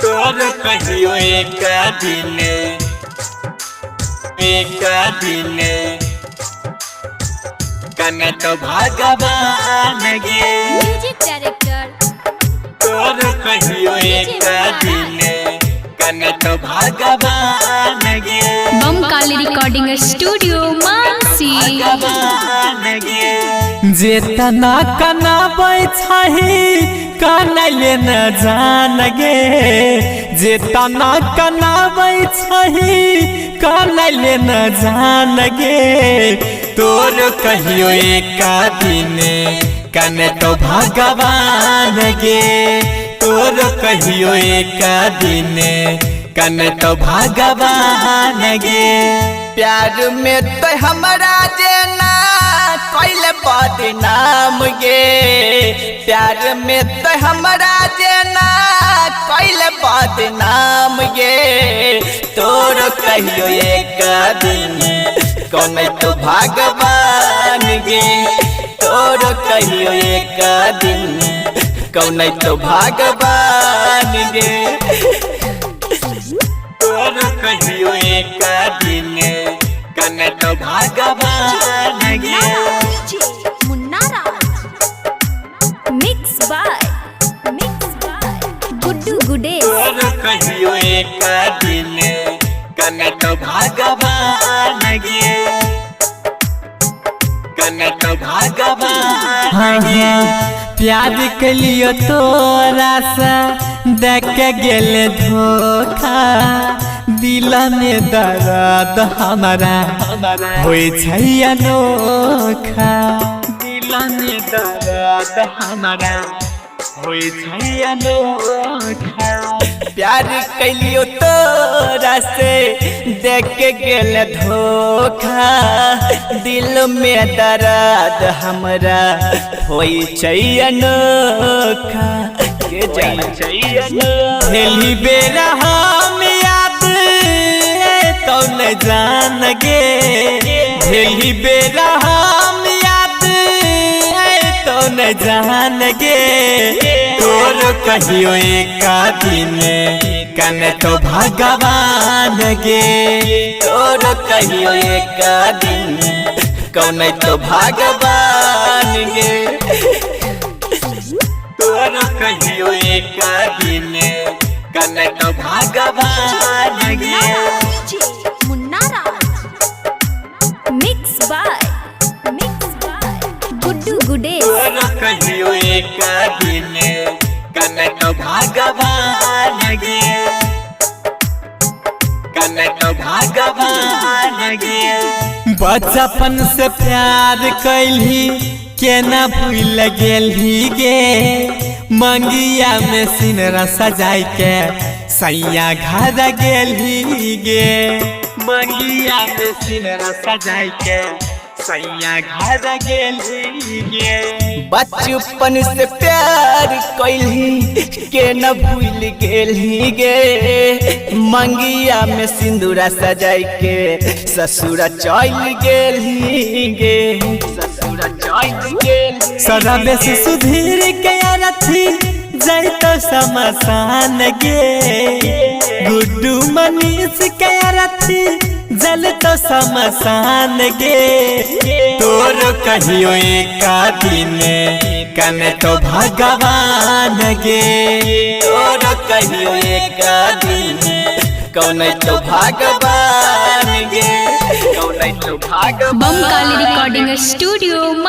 तोर कहियो एक दिन कने तो भगवान गे म्यूजिक डायरेक्टर तोर कहियो एक दिन कने तो भगवान गे बम काली रिकॉर्डिंग स्टूडियो मानसी जेतना कनाबै छही कनैले न जान गे जेतना कनाबै छही कनैले न जान गे तोर कहियो एक दिन कने तो भगवान गे तोर कहियो एक दिन कने तो भगवान गे प्यार में तो हमारा जेना कैले बदनाम गे प्यार में तो हमारा जेना कैले बदनाम गे तोर कहियो एक दिन कौन तो भगवान गे तोर कहियो एक दिन कौन तो भगवान गे तोर कहियो एक दिन कने तो भगवान गे मुन्ना राज मिक्स बाय गुड्डू गुडे तोर कहियो एक दिन कने तो भगवान गे कने तो भगवान गे प्यार के लिए तोरा सा देख गेले धोखा दिल में दर्द हमारा होई छै अनोखा दिल में दर्द हमारा होई छै अनोखा प्यार कैलियो तोरा से देख गेल धोखा दिल में दर्द हमरा होई छै अनोखा के जाई हेली बेरा हम याद तो न जान गे हेली बेरा हम याद तो न जान गे तोर कहियो एक दिन कने तो भगवान गे तोर कहियो एक दिन कौन तो भगवान गे तोर कहियो एक दिन कने तो भगवान गे मुन्ना राज मिक्स बाय गुड्डू गुडे तोर कहियो एक दिन कने तो भगवान गे कने तो भगवान गे बचपन से प्यार कैली केना भूल गेली गे मंगिया में सिनरा सजाई के सैया घर गेली गे मंगिया में सिनरा सजाई के सैया घर गेली गे बचपन से प्यार कैली के न भूल गेली गे मंगिया में सिंदूरा सजाई के ससुरा चल गेली गे ससुरा चल गेली सरबे से सुधीर के अरथी जैतो समसान गे गुड्डू मनीष के अरथी जल तो समसान गे तोर कहियो एक दिन कने तो भगवान गे तोर कहियो एक दिन कौन तो भगवान गे कौन तो भगवान बम काली रिकॉर्डिंग स्टूडियो